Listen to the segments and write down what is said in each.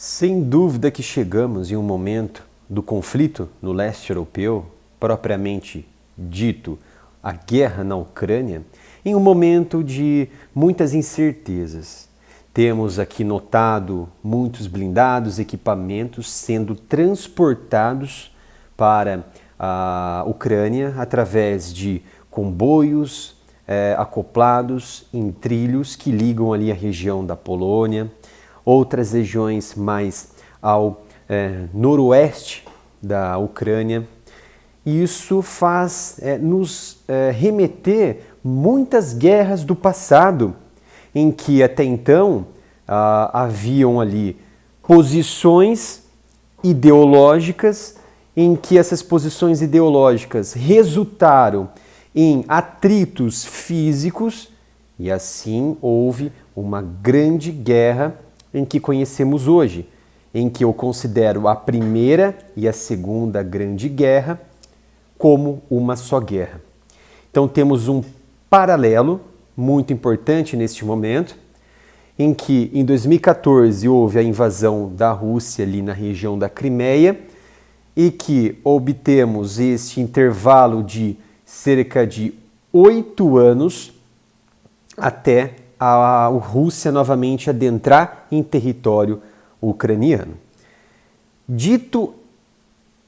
Sem dúvida que chegamos em um momento do conflito no leste europeu, propriamente dito, a guerra na Ucrânia, em um momento de muitas incertezas. Temos aqui notado muitos blindados, equipamentos sendo transportados para a Ucrânia através de comboios acoplados em trilhos que ligam ali a região da Polônia, outras regiões mais ao noroeste da Ucrânia. E isso faz nos remeter muitas guerras do passado, em que até então haviam ali posições ideológicas, em que essas posições ideológicas resultaram em atritos físicos, e assim houve uma grande guerra em que conhecemos hoje, em que eu considero a Primeira e a Segunda Grande Guerra como uma só guerra. Então temos um paralelo muito importante neste momento, em que em 2014 houve a invasão da Rússia ali na região da Crimeia e que obtemos este intervalo de cerca de 8 anos até a Rússia novamente adentrar em território ucraniano. Dito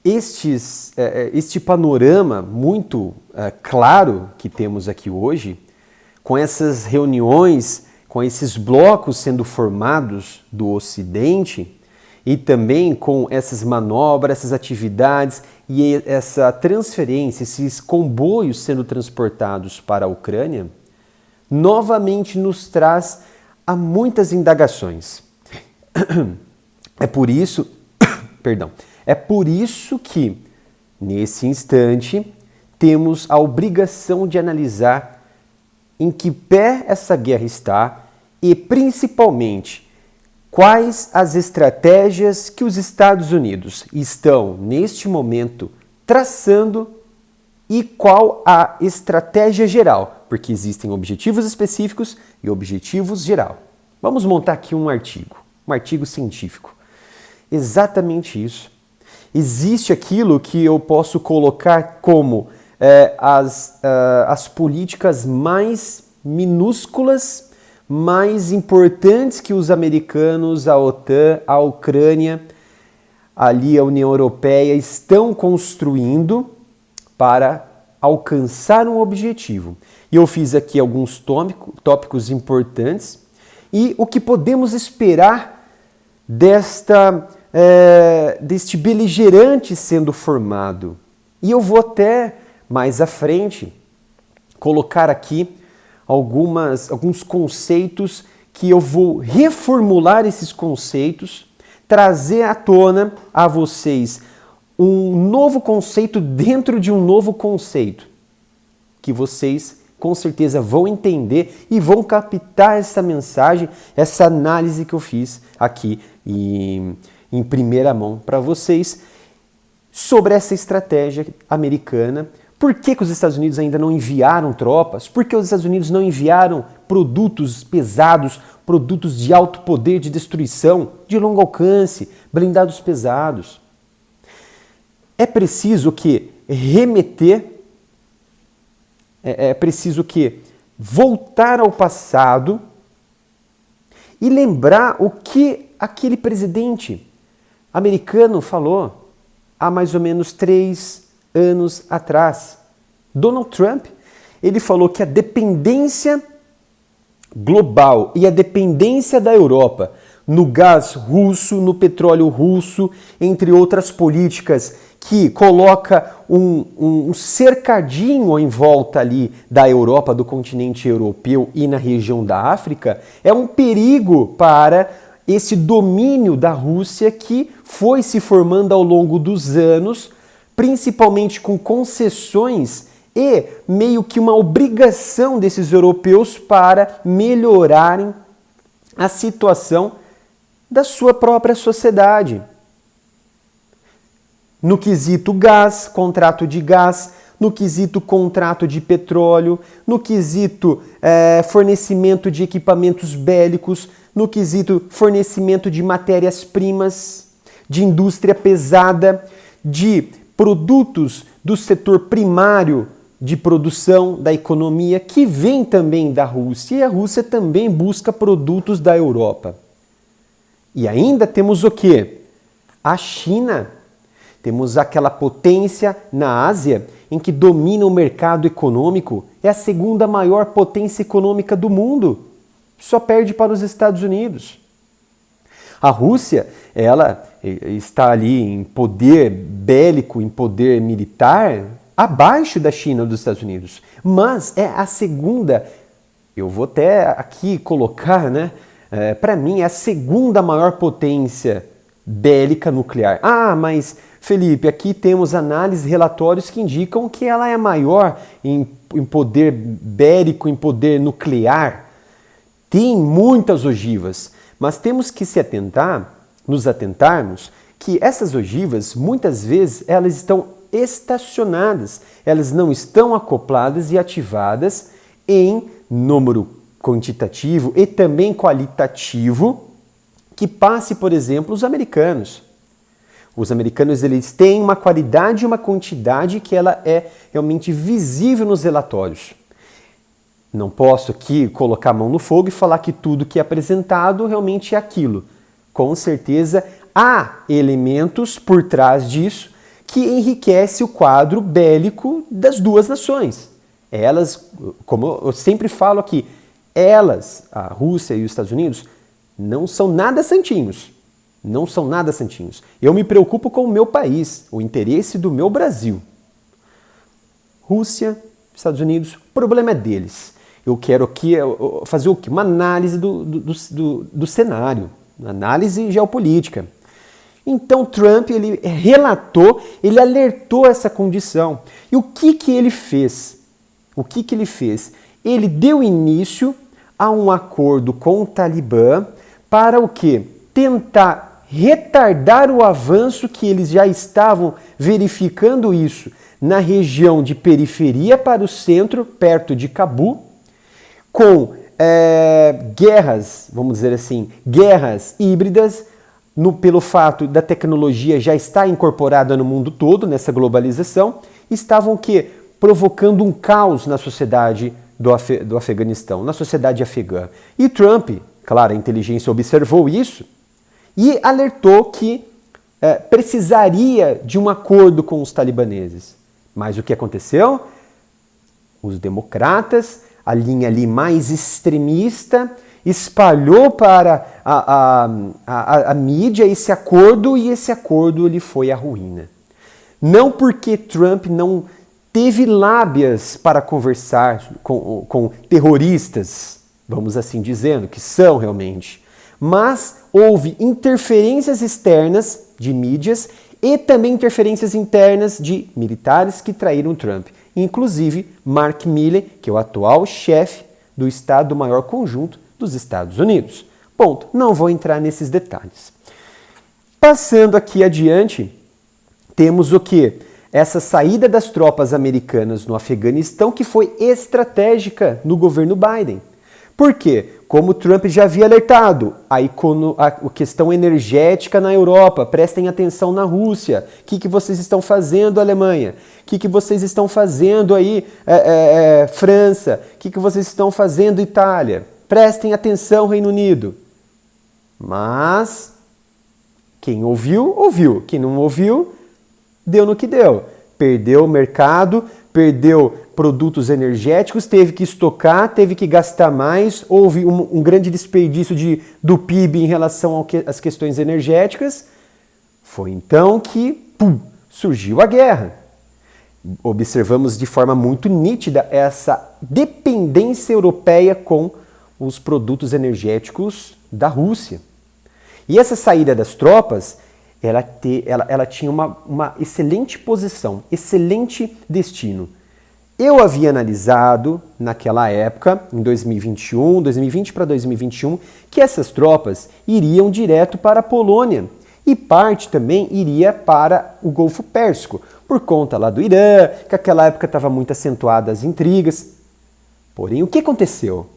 este panorama muito claro que temos aqui hoje, com essas reuniões, com esses blocos sendo formados do Ocidente e também com essas manobras, essas atividades e essa transferência, esses comboios sendo transportados para a Ucrânia, novamente nos traz a muitas indagações. É por isso que, nesse instante, temos a obrigação de analisar em que pé essa guerra está e, principalmente, quais as estratégias que os Estados Unidos estão, neste momento, traçando e qual a estratégia geral, porque existem objetivos específicos e objetivos geral. Vamos montar aqui um artigo científico. Exatamente isso. Existe aquilo que eu posso colocar como as políticas mais minúsculas, mais importantes que os americanos, a OTAN, a Ucrânia, ali a União Europeia estão construindo para alcançar um objetivo. E eu fiz aqui alguns tópicos importantes e o que podemos esperar deste beligerante sendo formado. E eu vou até mais à frente colocar aqui alguns conceitos que eu vou reformular esses conceitos, trazer à tona a vocês um novo conceito dentro de um novo conceito, que vocês com certeza vão entender e vão captar essa mensagem, essa análise que eu fiz aqui em primeira mão para vocês sobre essa estratégia americana. Por que os Estados Unidos ainda não enviaram tropas? Por que os Estados Unidos não enviaram produtos pesados, produtos de alto poder de destruição, de longo alcance, blindados pesados? É preciso que voltar ao passado e lembrar o que aquele presidente americano falou há mais ou menos 3 anos atrás. Donald Trump, ele falou que a dependência global e a dependência da Europa no gás russo, no petróleo russo, entre outras políticas que coloca um cercadinho em volta ali da Europa, do continente europeu e na região da África, é um perigo para esse domínio da Rússia que foi se formando ao longo dos anos, principalmente com concessões e meio que uma obrigação desses europeus para melhorarem a situação da sua própria sociedade. No quesito gás, contrato de gás, no quesito contrato de petróleo, no quesito fornecimento de equipamentos bélicos, no quesito fornecimento de matérias-primas, de indústria pesada, de produtos do setor primário de produção da economia, que vem também da Rússia, e a Rússia também busca produtos da Europa. E ainda temos o quê? A China. Temos aquela potência na Ásia em que domina o mercado econômico, é a segunda maior potência econômica do mundo, só perde para os Estados Unidos. A Rússia, ela está ali em poder bélico, em poder militar, abaixo da China e dos Estados Unidos. Mas é a segunda, eu vou até aqui colocar, né? Para mim é a segunda maior potência bélica nuclear. Ah, mas Felipe, aqui temos análises, relatórios que indicam que ela é maior em poder bélico, em poder nuclear. Tem muitas ogivas, mas temos que nos atentarmos que essas ogivas, muitas vezes, elas estão estacionadas, elas não estão acopladas e ativadas em número quantitativo e também qualitativo que passe, por exemplo, os americanos. Os americanos, eles têm uma qualidade e uma quantidade que ela é realmente visível nos relatórios. Não posso aqui colocar a mão no fogo e falar que tudo que é apresentado realmente é aquilo. Com certeza há elementos por trás disso que enriquece o quadro bélico das duas nações. Elas, como eu sempre falo aqui, a Rússia e os Estados Unidos, não são nada santinhos. Não são nada santinhos. Eu me preocupo com o meu país, o interesse do meu Brasil. Rússia, Estados Unidos, o problema é deles. Eu quero aqui fazer o quê? Uma análise do cenário, uma análise geopolítica. Então Trump, ele alertou essa condição. E o que ele fez? Ele deu início a um acordo com o Talibã para o quê? Tentar retardar o avanço que eles já estavam verificando isso na região de periferia para o centro, perto de Cabul, com guerras, vamos dizer assim, guerras híbridas, pelo fato da tecnologia já estar incorporada no mundo todo, nessa globalização, estavam provocando um caos na sociedade do Afeganistão, na sociedade afegã. E Trump, claro, a inteligência observou isso e alertou que precisaria de um acordo com os talibaneses. Mas o que aconteceu? Os democratas, a linha ali mais extremista, espalhou para a mídia esse acordo e esse acordo ele foi à ruína. Não porque Trump não teve lábias para conversar com terroristas, vamos assim dizendo, que são realmente, mas houve interferências externas de mídias e também interferências internas de militares que traíram Trump. Inclusive Mark Milley, que é o atual chefe do Estado-Maior Conjunto dos Estados Unidos. Ponto. Não vou entrar nesses detalhes. Passando aqui adiante, temos o quê? Essa saída das tropas americanas no Afeganistão que foi estratégica no governo Biden. Por quê? Como Trump já havia alertado, a questão energética na Europa, prestem atenção na Rússia. O que vocês estão fazendo, Alemanha? O que vocês estão fazendo aí, França? O que vocês estão fazendo, Itália? Prestem atenção, Reino Unido. Mas quem ouviu, ouviu. Quem não ouviu, deu no que deu. Perdeu o mercado, perdeu produtos energéticos, teve que estocar, teve que gastar mais, houve um grande desperdício do PIB em relação às questões energéticas. Foi então que surgiu a guerra. Observamos de forma muito nítida essa dependência europeia com os produtos energéticos da Rússia. E essa saída das tropas, ela tinha uma excelente posição, excelente destino. Eu havia analisado naquela época, em 2020 para 2021, que essas tropas iriam direto para a Polônia e parte também iria para o Golfo Pérsico, por conta lá do Irã, que naquela época estava muito acentuada as intrigas. Porém, o que aconteceu?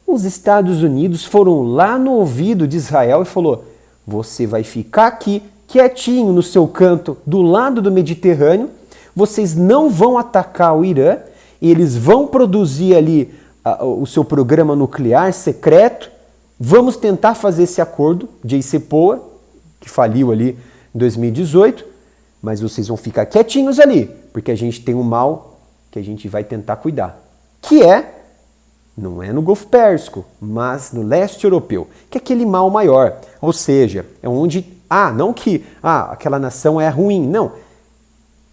Os Estados Unidos foram lá no ouvido de Israel e falou: você vai ficar aqui quietinho no seu canto do lado do Mediterrâneo, vocês não vão atacar o Irã, e eles vão produzir ali o seu programa nuclear secreto. Vamos tentar fazer esse acordo, JCPOA, que faliu ali em 2018, mas vocês vão ficar quietinhos ali, porque a gente tem um mal que a gente vai tentar cuidar, que não é no Golfo Pérsico, mas no leste europeu, que é aquele mal maior, ou seja, é onde, não que aquela nação é ruim, não.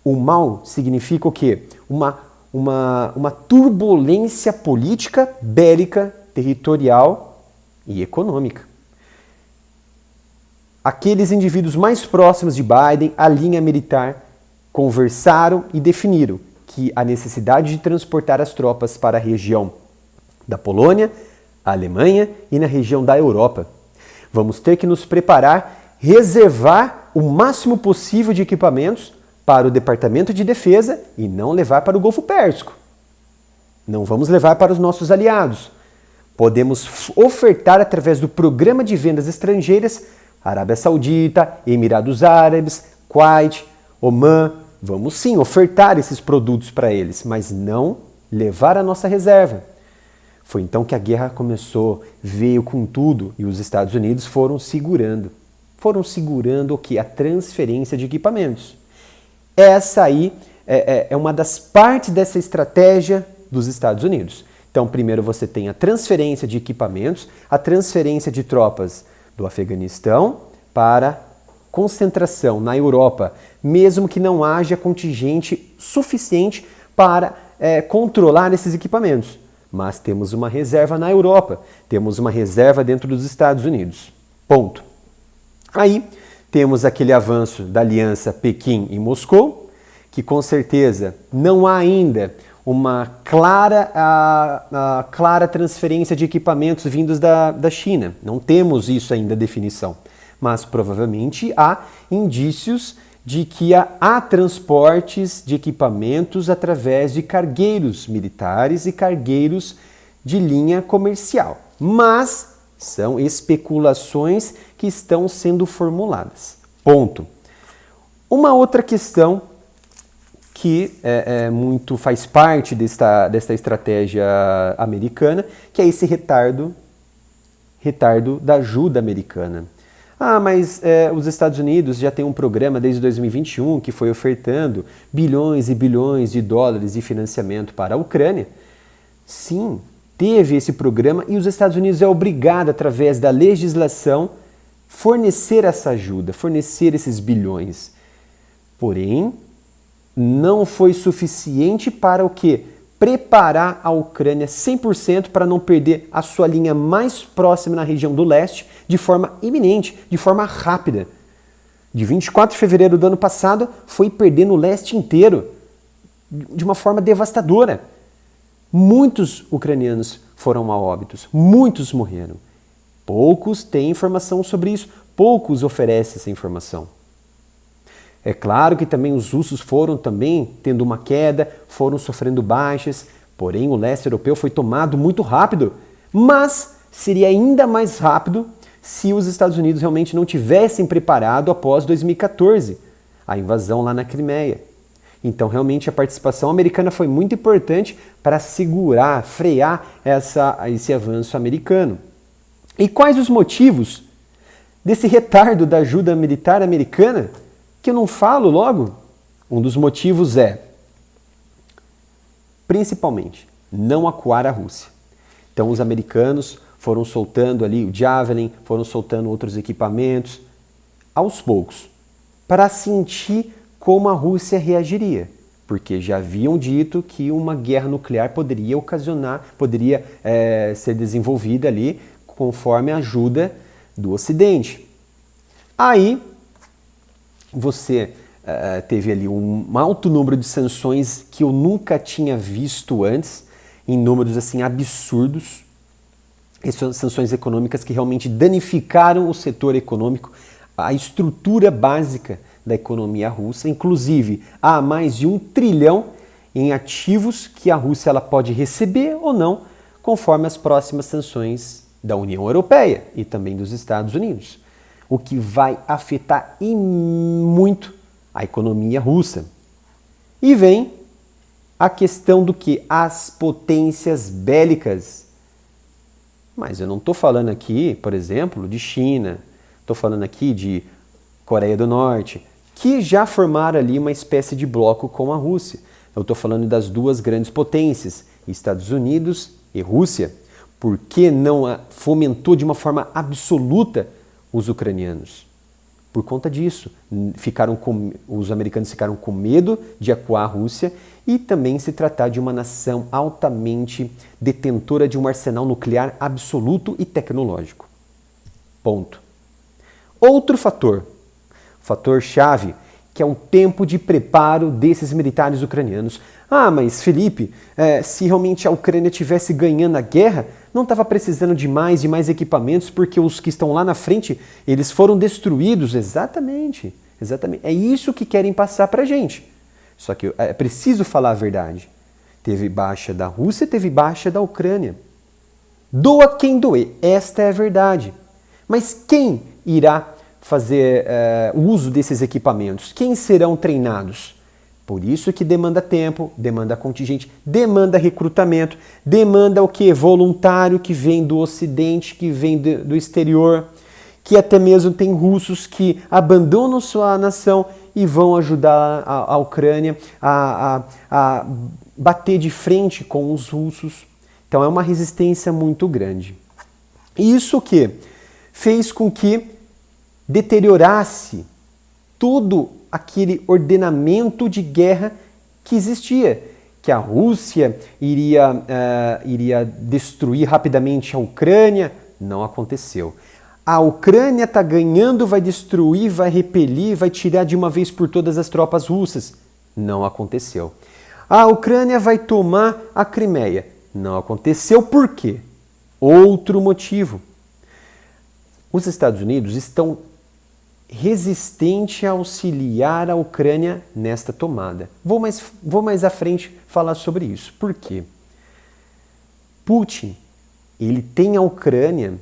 O mal significa o quê? Uma turbulência política, bélica, territorial e econômica. Aqueles indivíduos mais próximos de Biden, a linha militar, conversaram e definiram que a necessidade de transportar as tropas para a região da Polônia, a Alemanha e na região da Europa. Vamos ter que nos preparar, reservar o máximo possível de equipamentos para o Departamento de Defesa e não levar para o Golfo Pérsico. Não vamos levar para os nossos aliados. Podemos ofertar através do Programa de Vendas Estrangeiras Arábia Saudita, Emirados Árabes, Kuwait, Omã. Vamos sim ofertar esses produtos para eles, mas não levar a nossa reserva. Foi então que a guerra começou, veio com tudo e os Estados Unidos foram segurando. Foram segurando o quê? A transferência de equipamentos. Essa aí é uma das partes dessa estratégia dos Estados Unidos. Então, primeiro você tem a transferência de equipamentos, a transferência de tropas do Afeganistão para concentração na Europa, mesmo que não haja contingente suficiente para controlar esses equipamentos. Mas temos uma reserva na Europa, temos uma reserva dentro dos Estados Unidos. Ponto. Aí temos aquele avanço da aliança Pequim e Moscou, que com certeza não há ainda uma clara transferência de equipamentos vindos da China. Não temos isso ainda, definição. Mas provavelmente há indícios de que há transportes de equipamentos através de cargueiros militares e cargueiros de linha comercial. Mas são especulações que estão sendo formuladas. Ponto. Uma outra questão que muito faz parte desta estratégia americana, que é esse retardo da ajuda americana. Mas os Estados Unidos já tem um programa desde 2021 que foi ofertando bilhões e bilhões de dólares de financiamento para a Ucrânia. Sim, teve esse programa e os Estados Unidos é obrigado, através da legislação, fornecer essa ajuda, fornecer esses bilhões. Porém, não foi suficiente para o quê? Preparar a Ucrânia 100% para não perder a sua linha mais próxima na região do leste de forma iminente, de forma rápida. De 24 de fevereiro do ano passado, foi perder no leste inteiro, de uma forma devastadora. Muitos ucranianos foram a óbitos, muitos morreram. Poucos têm informação sobre isso, poucos oferecem essa informação. É claro que também os russos foram também tendo uma queda, foram sofrendo baixas, porém o leste europeu foi tomado muito rápido, mas seria ainda mais rápido se os Estados Unidos realmente não tivessem preparado após 2014, a invasão lá na Crimeia. Então realmente a participação americana foi muito importante para segurar, frear esse avanço americano. E quais os motivos desse retardo da ajuda militar americana? Que eu não falo logo? Um dos motivos é, principalmente, não acuar a Rússia. Então os americanos foram soltando ali o Javelin, foram soltando outros equipamentos, aos poucos, para sentir como a Rússia reagiria. Porque já haviam dito que uma guerra nuclear poderia ser desenvolvida ali conforme a ajuda do Ocidente. Aí, você teve ali um alto número de sanções que eu nunca tinha visto antes, em números assim absurdos. Essas sanções econômicas que realmente danificaram o setor econômico, a estrutura básica da economia russa. Inclusive, há mais de 1 trilhão em ativos que a Rússia ela pode receber ou não conforme as próximas sanções da União Europeia e também dos Estados Unidos, o que vai afetar muito a economia russa. E vem a questão do que? As potências bélicas. Mas eu não estou falando aqui, por exemplo, de China, estou falando aqui de Coreia do Norte, que já formaram ali uma espécie de bloco com a Rússia. Eu estou falando das duas grandes potências, Estados Unidos e Rússia. Por que não fomentou de uma forma absoluta os ucranianos? Por conta disso, os americanos ficaram com medo de acuar a Rússia e também se tratar de uma nação altamente detentora de um arsenal nuclear absoluto e tecnológico. Ponto. Outro fator-chave, que é o tempo de preparo desses militares ucranianos. Ah, mas Felipe, se realmente a Ucrânia estivesse ganhando a guerra, não estava precisando de mais equipamentos, porque os que estão lá na frente, eles foram destruídos. Exatamente. É isso que querem passar para a gente. Só que é preciso falar a verdade. Teve baixa da Rússia, teve baixa da Ucrânia. Doa quem doer, esta é a verdade. Mas quem irá fazer o uso desses equipamentos? Quem serão treinados? Por isso que demanda tempo, demanda contingente, demanda recrutamento, demanda o quê? Voluntário que vem do Ocidente, que vem do exterior, que até mesmo tem russos que abandonam sua nação e vão ajudar a Ucrânia a bater de frente com os russos. Então é uma resistência muito grande. Isso o quê? Fez com que deteriorasse todo aquele ordenamento de guerra que existia, que a Rússia iria destruir rapidamente a Ucrânia. Não aconteceu. A Ucrânia está ganhando, vai destruir, vai repelir, vai tirar de uma vez por todas as tropas russas. Não aconteceu. A Ucrânia vai tomar a Crimeia. Não aconteceu. Por quê? Outro motivo. Os Estados Unidos estão resistentes a auxiliar a Ucrânia nesta tomada. Vou mais à frente falar sobre isso. Por quê? Putin, ele tem a Ucrânia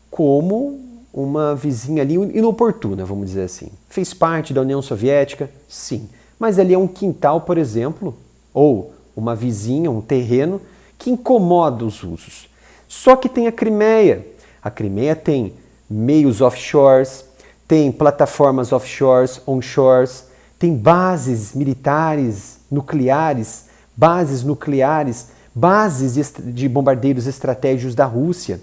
como uma vizinha ali inoportuna, vamos dizer assim. Fez parte da União Soviética? Sim. Mas ali é um quintal, por exemplo, ou uma vizinha, um terreno, que incomoda os russos. Só que tem a Crimeia. A Crimeia tem meios offshores, tem plataformas offshores, onshores, tem bases militares nucleares, bases de bombardeiros estratégicos da Rússia,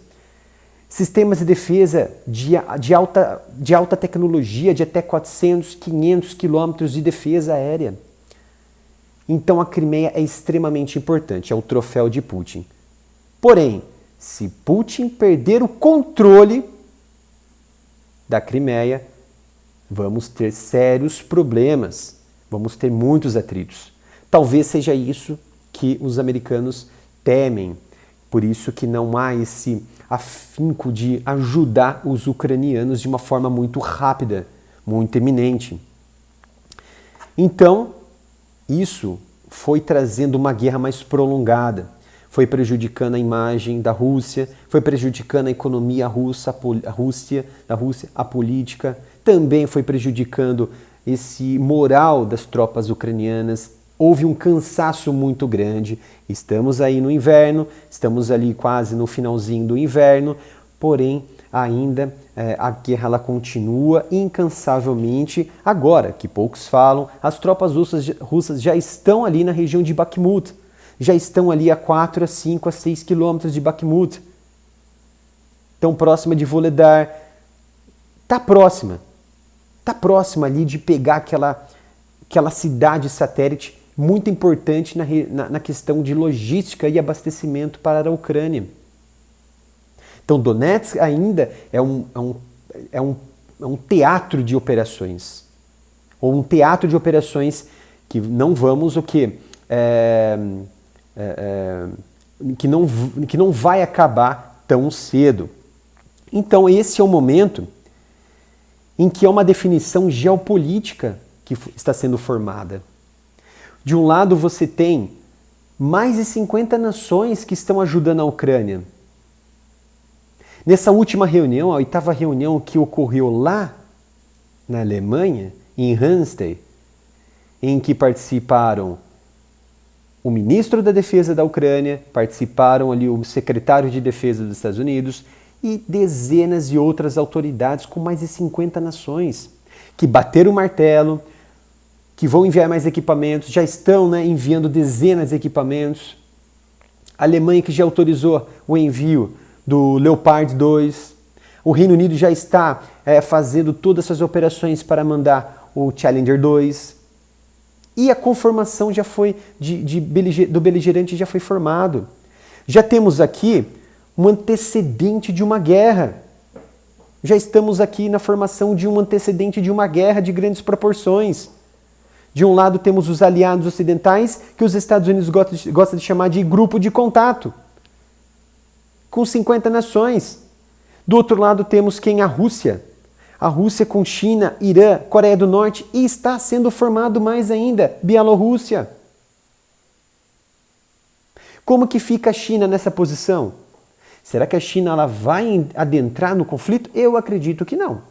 sistemas de defesa de alta tecnologia, de até 400, 500 quilômetros de defesa aérea. Então a Crimeia é extremamente importante, é o troféu de Putin. Porém, se Putin perder o controle da Crimeia, vamos ter sérios problemas, vamos ter muitos atritos. Talvez seja isso que os americanos temem, por isso que não há esse afinco de ajudar os ucranianos de uma forma muito rápida, muito eminente. Então, isso foi trazendo uma guerra mais prolongada, foi prejudicando a imagem da Rússia, foi prejudicando a economia russa, a política, também foi prejudicando esse moral das tropas ucranianas. Houve um cansaço muito grande. Estamos aí no inverno, estamos ali quase no finalzinho do inverno, porém ainda a guerra ela continua incansavelmente. Agora, que poucos falam, as tropas russas já estão ali na região de Bakhmut, já estão ali a 4, a 5, a 6 quilômetros de Bakhmut. Tão próxima de Vuhledar. Está próxima ali de pegar aquela cidade satélite muito importante na questão de logística e abastecimento para a Ucrânia. Então Donetsk ainda é um teatro de operações, ou um teatro de operações que não vamos que não vai acabar tão cedo. Então esse é o momento em que é uma definição geopolítica que está sendo formada. De um lado você tem mais de 50 nações que estão ajudando a Ucrânia. Nessa última reunião, a 8ª reunião que ocorreu lá na Alemanha, em Ramstein, em que participaram o ministro da Defesa da Ucrânia, participaram ali o secretário de Defesa dos Estados Unidos e dezenas de outras autoridades com mais de 50 nações que bateram o martelo, que vão enviar mais equipamentos, já estão enviando dezenas de equipamentos. A Alemanha que já autorizou o envio do Leopard 2. O Reino Unido já está fazendo todas essas operações para mandar o Challenger 2. E a conformação já foi do beligerante já foi formado. Já temos aqui um antecedente de uma guerra. Já estamos aqui na formação de um antecedente de uma guerra de grandes proporções. De um lado temos os aliados ocidentais, que os Estados Unidos gostam de chamar de grupo de contato, com 50 nações. Do outro lado temos quem? A Rússia. A Rússia com China, Irã, Coreia do Norte e está sendo formado mais ainda, Bielorrússia. Como que fica a China nessa posição? Será que a China ela vai adentrar no conflito? Eu acredito que não.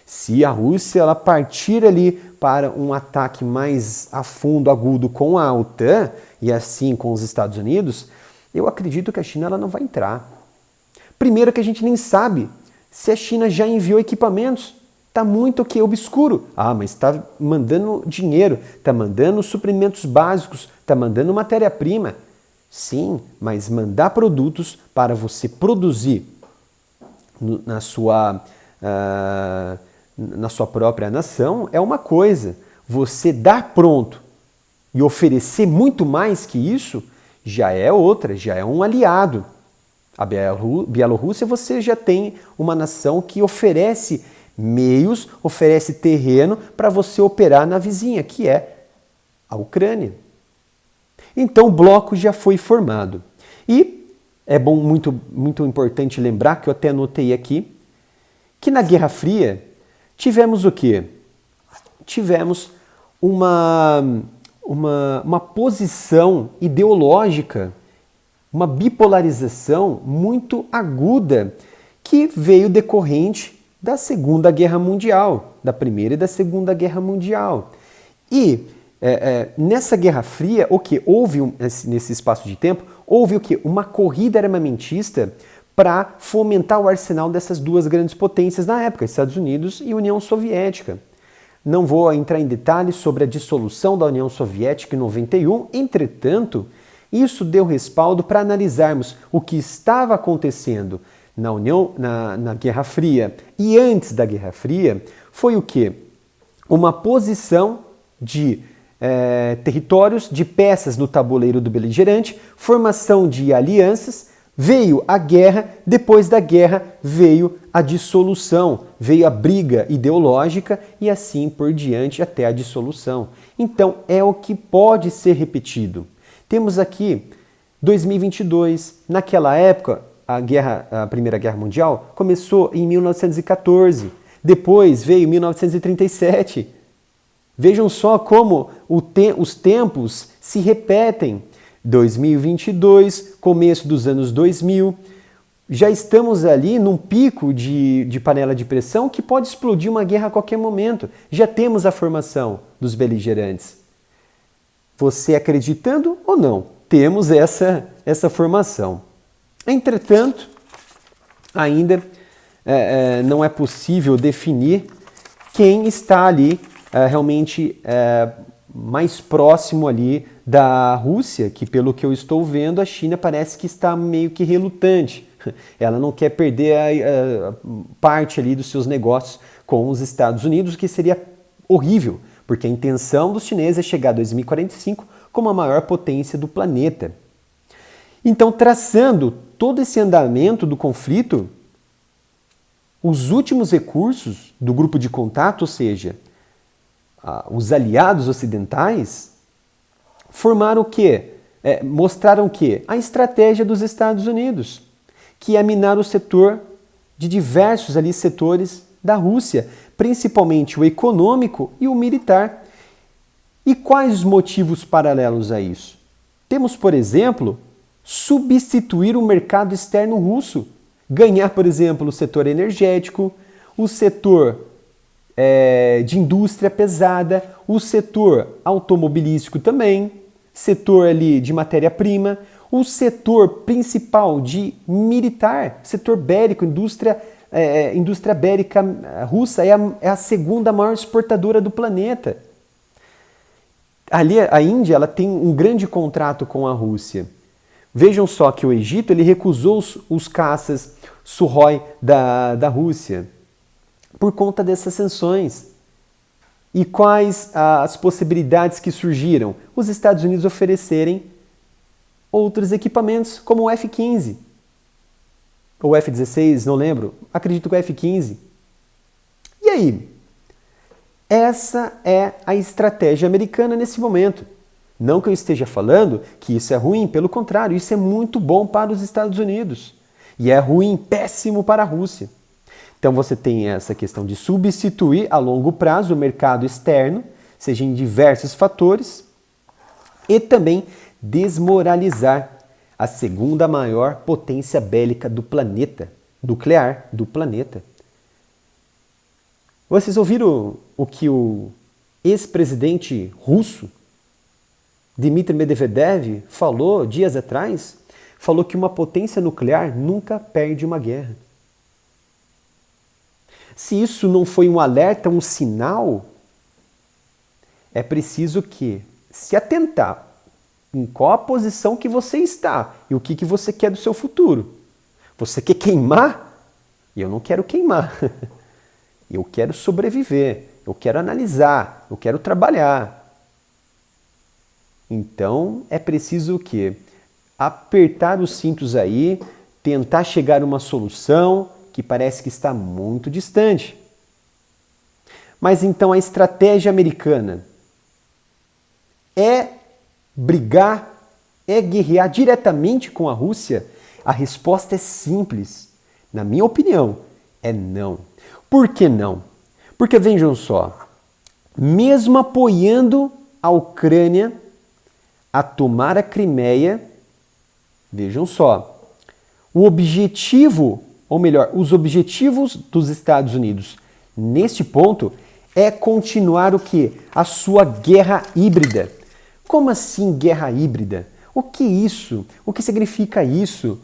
Se a Rússia ela partir ali para um ataque mais a fundo, agudo com a OTAN e assim com os Estados Unidos, eu acredito que a China ela não vai entrar. Primeiro que a gente nem sabe se a China já enviou equipamentos. Está muito obscuro. Mas está mandando dinheiro, está mandando suprimentos básicos, está mandando matéria-prima. Sim, mas mandar produtos para você produzir na sua própria nação é uma coisa. Você dar pronto e oferecer muito mais que isso já é outra, já é um aliado. A Bielorrússia você já tem uma nação que oferece meios, oferece terreno para você operar na vizinha, que é a Ucrânia. Então o bloco já foi formado. E é muito importante lembrar, que eu até anotei aqui, que na Guerra Fria tivemos o quê? Tivemos uma posição ideológica, uma bipolarização muito aguda que veio decorrente da Segunda Guerra Mundial, da Primeira e da Segunda Guerra Mundial. E nessa Guerra Fria, o que houve nesse espaço de tempo, houve o que? Uma corrida armamentista para fomentar o arsenal dessas duas grandes potências na época, Estados Unidos e União Soviética. Não vou entrar em detalhes sobre a dissolução da União Soviética em 91, entretanto, isso deu respaldo para analisarmos o que estava acontecendo na Guerra Fria e antes da Guerra Fria. Foi o quê? Uma posição de territórios, de peças no tabuleiro do beligerante, formação de alianças, veio a guerra, depois da guerra veio a dissolução, veio a briga ideológica e assim por diante até a dissolução. Então é o que pode ser repetido. Temos aqui 2022, naquela época a Primeira Guerra Mundial começou em 1914, depois veio 1937. Vejam só como os tempos se repetem. 2022, começo dos anos 2000, já estamos ali num pico de panela de pressão que pode explodir uma guerra a qualquer momento. Já temos a formação dos beligerantes. Você acreditando ou não, temos essa formação. Entretanto, ainda não é possível definir quem está ali realmente mais próximo ali da Rússia, que pelo que eu estou vendo, a China parece que está meio que relutante. Ela não quer perder a parte ali dos seus negócios com os Estados Unidos, o que seria horrível, porque a intenção dos chineses é chegar a 2045 como a maior potência do planeta. Então, traçando todo esse andamento do conflito, os últimos recursos do grupo de contato, ou seja, os aliados ocidentais, formaram o quê? Mostraram o quê? A estratégia dos Estados Unidos, que é minar o setor de diversos ali setores da Rússia, principalmente o econômico e o militar. E quais os motivos paralelos a isso? Temos, por exemplo, substituir o mercado externo russo, ganhar, por exemplo, o setor energético, o setor de indústria pesada, o setor automobilístico também, setor ali de matéria-prima, o setor principal de militar, setor bélico, indústria bélica russa é a segunda maior exportadora do planeta. Ali a Índia ela tem um grande contrato com a Rússia. Vejam só que o Egito ele recusou os caças Sukhoi da Rússia por conta dessas sanções. E quais as possibilidades que surgiram? Os Estados Unidos oferecerem outros equipamentos, como o F-15. Ou F-16, não lembro. Acredito que o F-15. E aí? Essa é a estratégia americana nesse momento. Não que eu esteja falando que isso é ruim, pelo contrário, isso é muito bom para os Estados Unidos. E é ruim, péssimo para a Rússia. Então você tem essa questão de substituir a longo prazo o mercado externo, seja em diversos fatores, e também desmoralizar a segunda maior potência bélica do planeta, nuclear do planeta. Vocês ouviram o que o ex-presidente russo, Dmitry Medvedev, falou dias atrás? Falou que uma potência nuclear nunca perde uma guerra. Se isso não foi um alerta, um sinal, é preciso que se atentar em qual a posição que você está e o que você quer do seu futuro. Você quer queimar? E eu não quero queimar. Eu quero sobreviver, eu quero analisar, eu quero trabalhar. Então é preciso o quê? Apertar os cintos aí, tentar chegar a uma solução que parece que está muito distante. Mas então a estratégia americana é brigar, é guerrear diretamente com a Rússia? A resposta é simples. Na minha opinião, é não. Por que não? Porque vejam só, mesmo apoiando a Ucrânia a tomar a Crimeia, vejam só, o objetivo, ou melhor, os objetivos dos Estados Unidos neste ponto é continuar o quê? A sua guerra híbrida. Como assim guerra híbrida? O que é isso? O que significa isso?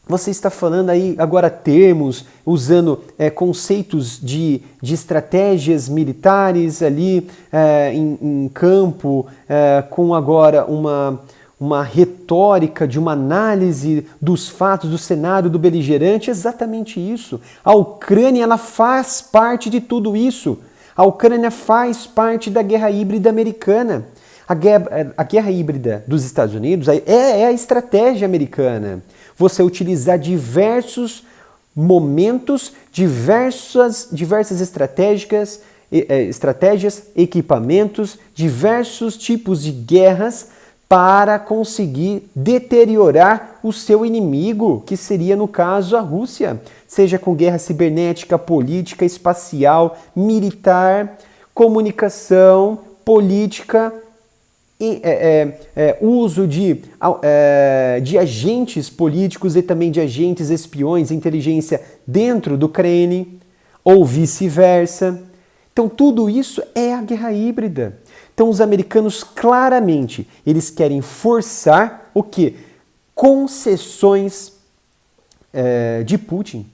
Você está falando aí agora termos, usando conceitos de estratégias militares ali em campo, com agora uma retórica de uma análise dos fatos, do cenário do beligerante. Exatamente isso. A Ucrânia ela faz parte de tudo isso. A Ucrânia faz parte da guerra híbrida americana. A guerra híbrida dos Estados Unidos é a estratégia americana. Você utilizar diversos momentos, diversas estratégias, equipamentos, diversos tipos de guerras para conseguir deteriorar o seu inimigo, que seria, no caso, a Rússia. Seja com guerra cibernética, política, espacial, militar, comunicação, política, uso de agentes políticos e também de agentes espiões, inteligência dentro do Kremlin, ou vice-versa. Então tudo isso é a guerra híbrida. Então os americanos claramente, eles querem forçar o quê? Concessões de Putin.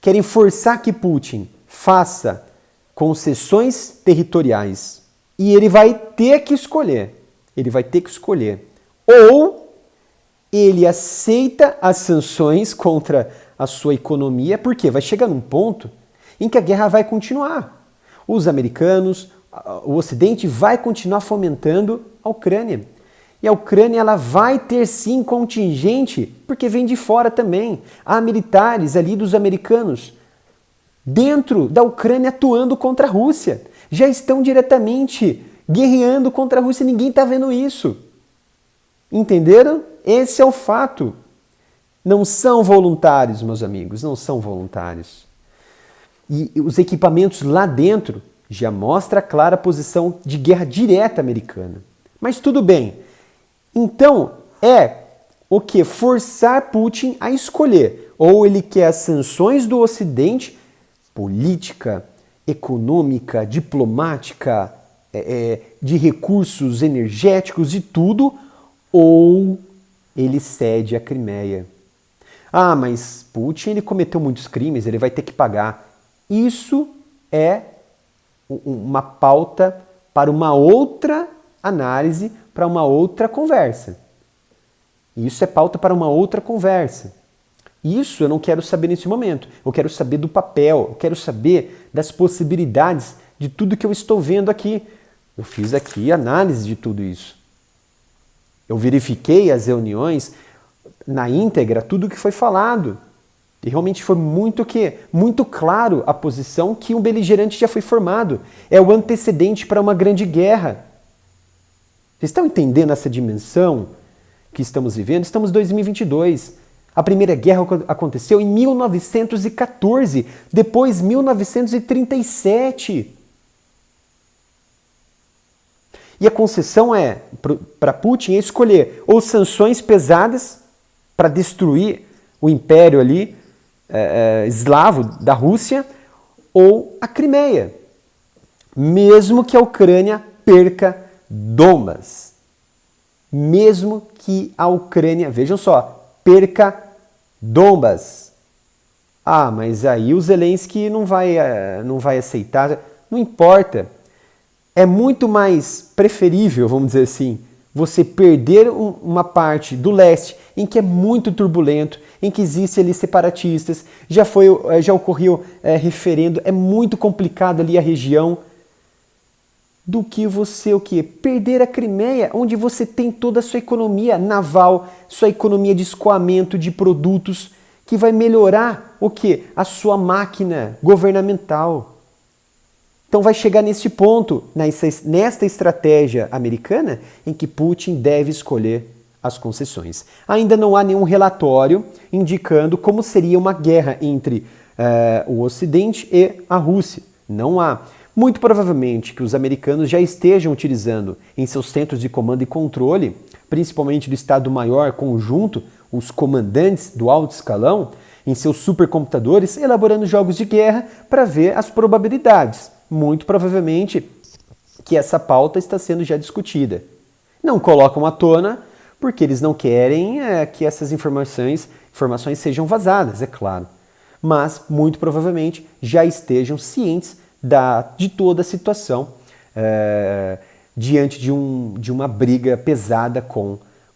Querem forçar que Putin faça concessões territoriais. E ele vai ter que escolher. Ou ele aceita as sanções contra a sua economia, porque vai chegar num ponto em que a guerra vai continuar. Os americanos, o Ocidente vai continuar fomentando a Ucrânia. E a Ucrânia ela vai ter sim contingente, porque vem de fora também. Há militares ali dos americanos dentro da Ucrânia atuando contra a Rússia. Já estão diretamente guerreando contra a Rússia, ninguém está vendo isso. Entenderam? Esse é o fato. Não são voluntários, meus amigos, não são voluntários. E os equipamentos lá dentro já mostram a clara posição de guerra direta americana. Mas tudo bem, Então, é o que? Forçar Putin a escolher. Ou ele quer as sanções do Ocidente, política, econômica, diplomática, de recursos energéticos e tudo, ou ele cede a Crimeia. Ah, mas Putin ele cometeu muitos crimes, ele vai ter que pagar. Isso é uma pauta para uma outra análise, para uma outra conversa. Isso é pauta para uma outra conversa. Isso eu não quero saber nesse momento. Eu quero saber do papel, eu quero saber das possibilidades de tudo que eu estou vendo aqui. Eu fiz aqui análise de tudo isso. Eu verifiquei as reuniões na íntegra, tudo que foi falado. E realmente foi muito claro a posição que um beligerante já foi formado. É o antecedente para uma grande guerra. Vocês estão entendendo essa dimensão que estamos vivendo? Estamos em 2022. A Primeira Guerra aconteceu em 1914, depois 1937. E a concessão para Putin escolher ou sanções pesadas para destruir o império ali, eslavo da Rússia, ou a Crimeia, mesmo que a Ucrânia perca Donbas. Mesmo que a Ucrânia, vejam só, perca Donbas. Ah, mas aí o Zelensky não vai aceitar. Não importa. É muito mais preferível, vamos dizer assim, você perder uma parte do leste em que é muito turbulento, em que existem ali separatistas, já ocorreu referendo, é muito complicado ali a região, do que você perder a Crimeia, onde você tem toda a sua economia naval, sua economia de escoamento de produtos, que vai melhorar a sua máquina governamental. Então vai chegar neste ponto, nesta estratégia americana, em que Putin deve escolher as concessões. Ainda não há nenhum relatório indicando como seria uma guerra entre o Ocidente e a Rússia. Não há. Muito provavelmente que os americanos já estejam utilizando em seus centros de comando e controle, principalmente do Estado-Maior conjunto, os comandantes do alto escalão, em seus supercomputadores, elaborando jogos de guerra para ver as probabilidades. Muito provavelmente que essa pauta está sendo já discutida. Não colocam à tona porque eles não querem que essas informações sejam vazadas, é claro. Mas, muito provavelmente, já estejam cientes de toda a situação diante de uma briga pesada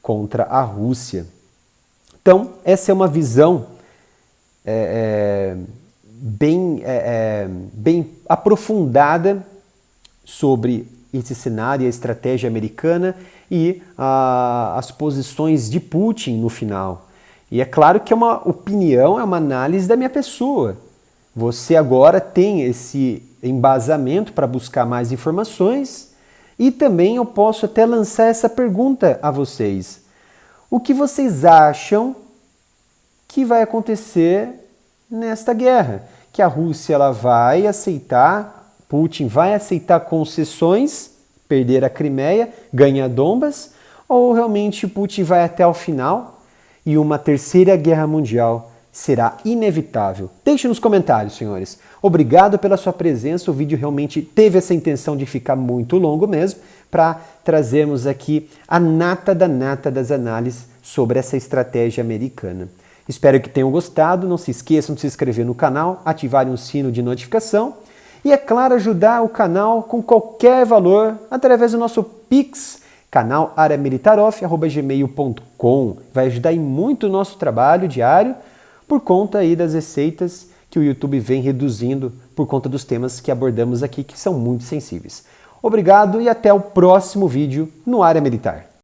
contra a Rússia. Então, essa é uma visão bem aprofundada sobre esse cenário e a estratégia americana e as posições de Putin no final. E é claro que é uma opinião, é uma análise da minha pessoa. Você agora tem esse embasamento para buscar mais informações e também eu posso até lançar essa pergunta a vocês. O que vocês acham que vai acontecer nesta guerra? Que a Rússia vai aceitar, Putin vai aceitar concessões, perder a Crimeia, ganhar Donbas, ou realmente Putin vai até o final e uma terceira guerra mundial será inevitável? Deixe nos comentários, senhores. Obrigado pela sua presença. O vídeo realmente teve essa intenção de ficar muito longo mesmo, para trazermos aqui a nata da nata das análises sobre essa estratégia americana. Espero que tenham gostado. Não se esqueçam de se inscrever no canal, ativarem o sino de notificação e, é claro, ajudar o canal com qualquer valor através do nosso Pix, canal@areamilitaroff@gmail.com. Vai ajudar em muito o nosso trabalho diário, por conta aí das receitas que o YouTube vem reduzindo por conta dos temas que abordamos aqui, que são muito sensíveis. Obrigado e até o próximo vídeo no Área Militar.